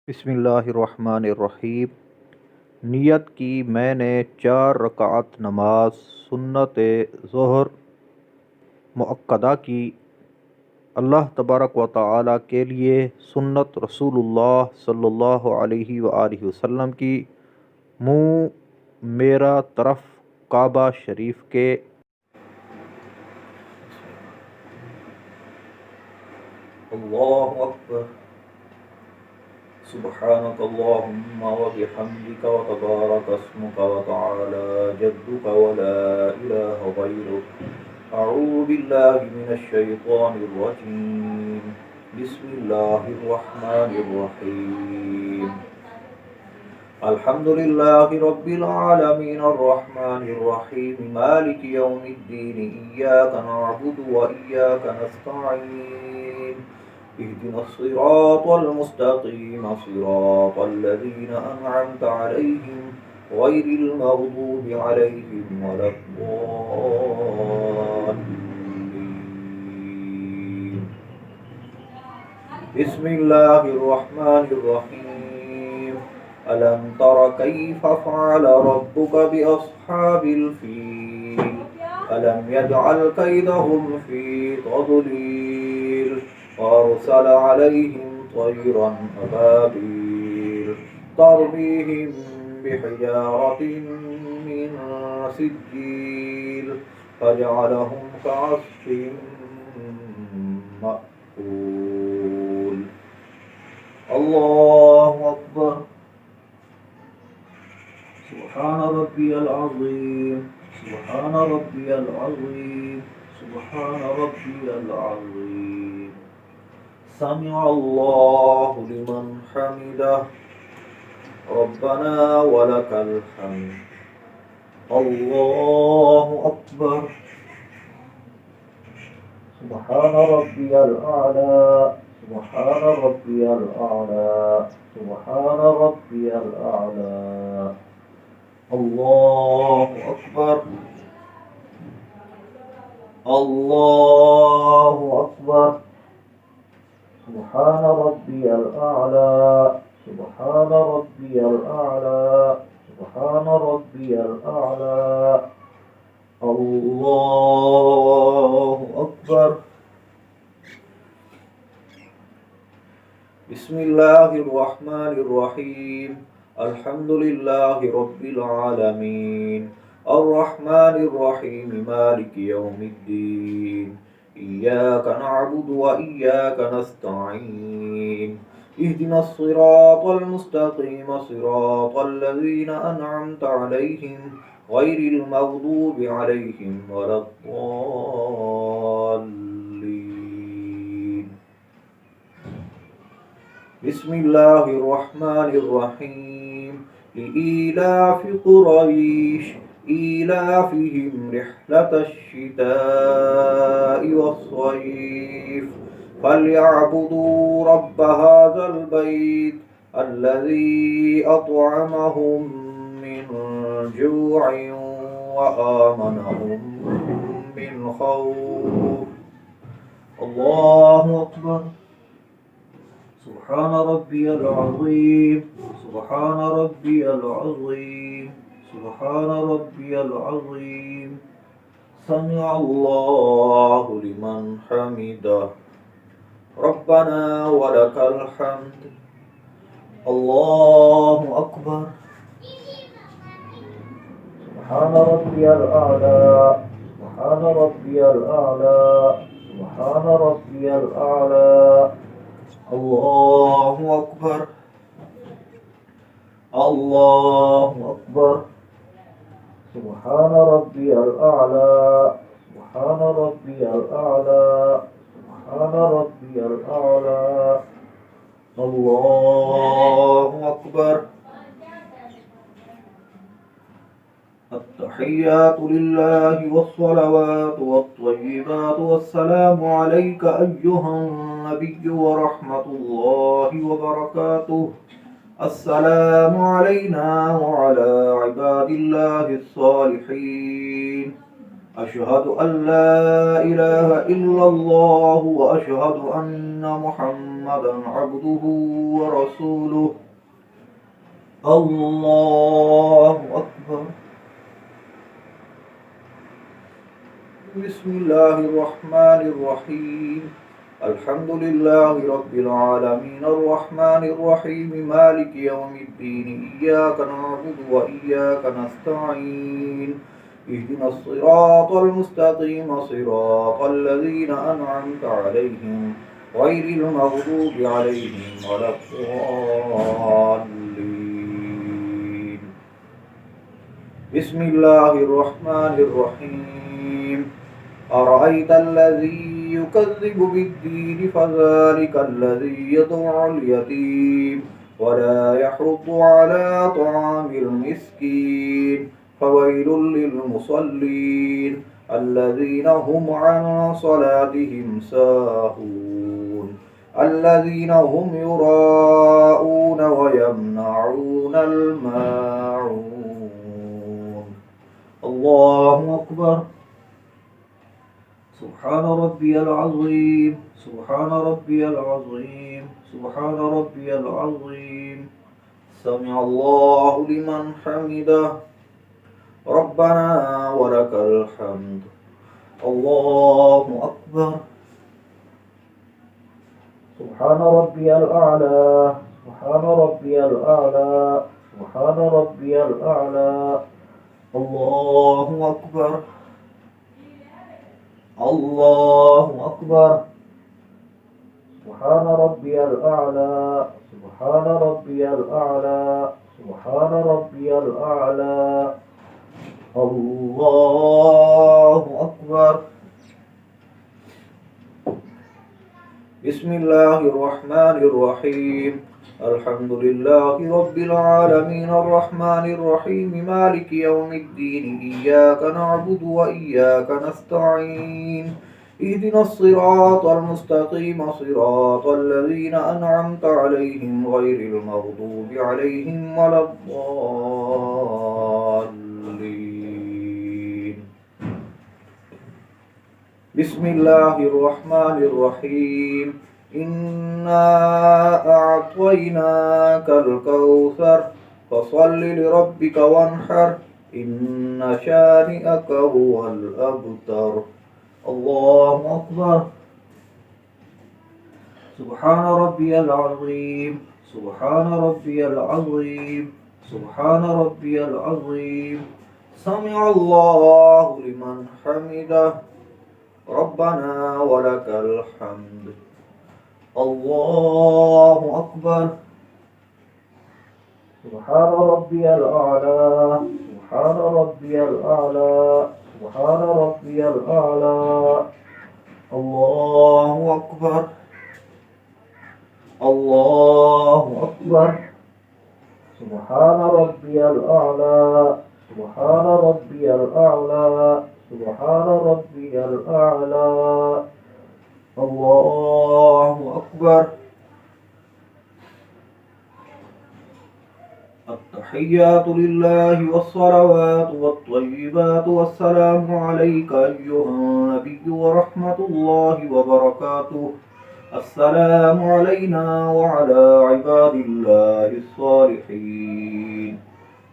बिस्मिल्लाहिर्रहमानिर्रहीम। नियत की मैंने 4 रकात नमाज सुन्नत ज़ोहर मुअक्कदा की अल्लाह तबारक व तआला के लिए, सुन्नत रसूलुल्लाह सल्लल्लाहु अलैहि व आलिहि वसल्लम की, मुँह मेरा तरफ काबा शरीफ के। अल्लाहु अकबर। सुब्हानक अल्लाहुम्मा व बिहम्दिका व तबारक अस्मुका व तआला जद्दुका व ला इलाहा गैरुक। अऊज़ु बिल्लाहि मिनश शैतानिर रजीम। बिस्मिल्लाहिर रहमानिर रहीम। अल्हम्दुलिल्लाहि रब्बिल आलमीन अर्रहमानिर रहीम मालिकि यौमिद्दीन इय्याका नअबुदु व इय्याका नस्तईन। इहदिनस सिरातल मुस्तकीम सिरातल लज़ीना अनअमत अलैहिम गैरिल मग़दूबि अलैहिम वलद्दाल्लीन। बिस्मिल्लाहिर रहमानिर रहीम। अलम तर कैफ़ फ़अल रब्बुका बिअस्हाबिल फ़ील। अलम यजअल कैदहुम फ़ी तज़लील। वअरसल अलैहिम तयरन अबाबील तरमीहिम बिहिजारतिन मिन सिज्जील फजअलहुम कअस्फिन मअकूल। अल्लाहु अकबर। सुब्हान रब्बियल अज़ीम। सुब्हान रब्बियल अज़ीम। सुब्हान रब्बियल अज़ीम। समिअ अल्लाहु लिमन हमिदह। रब्बना वलकल हम्द। अल्लाहु अकबर। सुब्हान रब्बियल आला। सुब्हान रब्बियल आला। सुब्हान रब्बियल आला। अल्लाहु अकबर। अल्लाहु अकबर। सुब्हान रब्बियल आला। सुब्हान रब्बियल आला। सुब्हान रब्बियल आला। अल्लाहु अकबर। बिस्मिल्लाहिर रहमानिर रहीम। अल्हम्दुलिल्लाहि रब्बिल आलमीन अर्रहमानिर रहीम मालिकि यौमिद्दीन इय्याका नअबुदु व इय्याका नस्तईन। इहदिनस सिरातल मुस्तकीम सिरातल लज़ीना अनअमत अलैहिम गैरिल मग़दूबि अलैहिम वलद्दाल्लीन। बिस्मिल्लाहिर रहमानिर रहीम। लिइलाफि कुरैश ईलाफिहिम रिह्लतश शिताइ वस्सैफ फलयअबुदू रब्ब हाज़ल बैत अल्लज़ी अत्अमहुम मिन जूअइन व आमनहुम मिन खौफ। अल्लाहु अकबर। सुब्हान रब्बियल अज़ीम। सुब्हान रब्बियल अज़ीम। सुब्हान रब्बियल अज़ीम। समिअ अल्लाहु लिमन हमिदह। रब्बना वलकल हम्द। अल्लाहु अकबर। सुब्हान रब्बियल आला। सुब्हान रब्बियल आला। सुब्हान रब्बियल आला। अल्लाहु अकबर। अल्लाहु अकबर। सुब्हान रब्बियल आला। सुब्हान रब्बियल आला। सुब्हान रब्बियल आला। अल्लाहु अकबर। अत्तहियातु लिल्लाहि वस्सलवातु वत्तय्यिबातु वस्सलामु अलैका अय्युहन नबिय्यु व रहमतुल्लाहि व बरकातुहु। अस्सलामु अलैना व अला इबादिल्लाहिस सालिहीन। أشهد أن لا إله إلا الله وأشهد أن محمدا عبده ورسوله. الله أكبر. بسم الله الرحمن الرحيم. الحمد لله رب العالمين الرحمن الرحيم مالك يوم الدين إياك نعبد وإياك نستعين اهدنا الصراط المستقيم صراط الذين أنعمت عليهم غير المغضوب عليهم ولا الضالين. بسم الله الرحمن الرحيم. أرأيت الذي يكذب بالدين فذلك الذي يدع اليتيم ولا يحض على طعام المسكين فويل للمصلين الذين هم عن صلاتهم ساهون الذين هم يراءون ويمنعون الماعون. الله أكبر. سبحان ربي العظيم سبحان ربي العظيم سبحان ربي العظيم. سمع الله لمن حمده ربنا ولك الحمد. الله أكبر. سبحان ربي الأعلى سبحان ربي الأعلى سبحان ربي الأعلى. الله أكبر. الله أكبر. سبحان ربي الأعلى سبحان ربي الأعلى سبحان ربي الأعلى. الله أكبر. بسم الله الرحمن الرحيم. الحمد لله رب العالمين الرحمن الرحيم مالك يوم الدين إياك نعبد وإياك نستعين اهدنا الصراط المستقيم صراط الذين أنعمت عليهم غير المغضوب عليهم ولا الضالين. بسم الله الرحمن الرحيم. إنا أعطيناك الكوثر فصل لربك وانحر إن شانئك هو الأبتر. الله أكبر. سبحان ربي العظيم سبحان ربي العظيم سبحان ربي العظيم. سمع الله لمن حمده ربنا ولك الحمد. الله أكبر. سبحان ربي الأعلى سبحان ربي الأعلى سبحان ربي الأعلى. الله أكبر. الله أكبر. سبحان ربي الأعلى سبحان ربي الأعلى سبحان ربي الأعلى. الله أكبر. التحيات لله والصلوات والطيبات والسلام عليك أيها النبي ورحمة الله وبركاته. السلام علينا وعلى عباد الله الصالحين.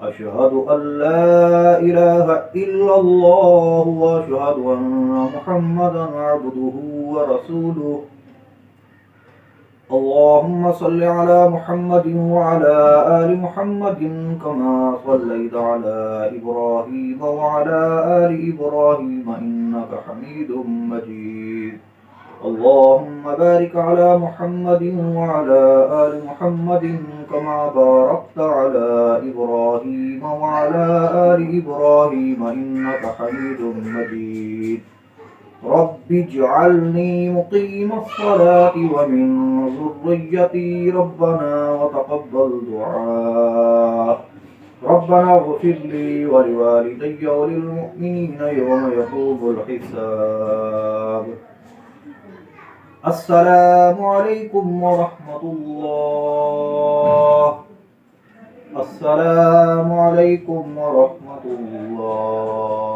أشهد أن لا إله إلا الله وأشهد أن محمدا عبده ورسوله. اللهم صل على محمد وعلى آل محمد كما صليت على إبراهيم وعلى آل إبراهيم إنك حميد مجيد. اللهم بارك على محمد وعلى آل محمد كما باركت على إبراهيم وعلى آل إبراهيم إنك حميد مجيد. رب اجعلني مقيم الصلاة ومن ذريتي ربنا وتقبل دعاء. ربنا اغفر لي ولوالدي وللمؤمنين يوم يقوم الحساب. السلام عليكم ورحمة الله. السلام عليكم ورحمة الله.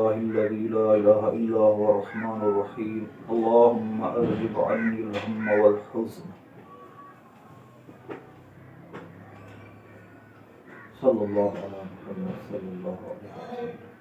बिस्मिल्लाहिल्लज़ी ला इलाहा इल्ला हुवा अर्रहमानुर रहीम अल्लाहुम्मा अज़हिब अन्निल हम्म वल हुज़्न सल्लल्लाहु अलैहि वसल्लम।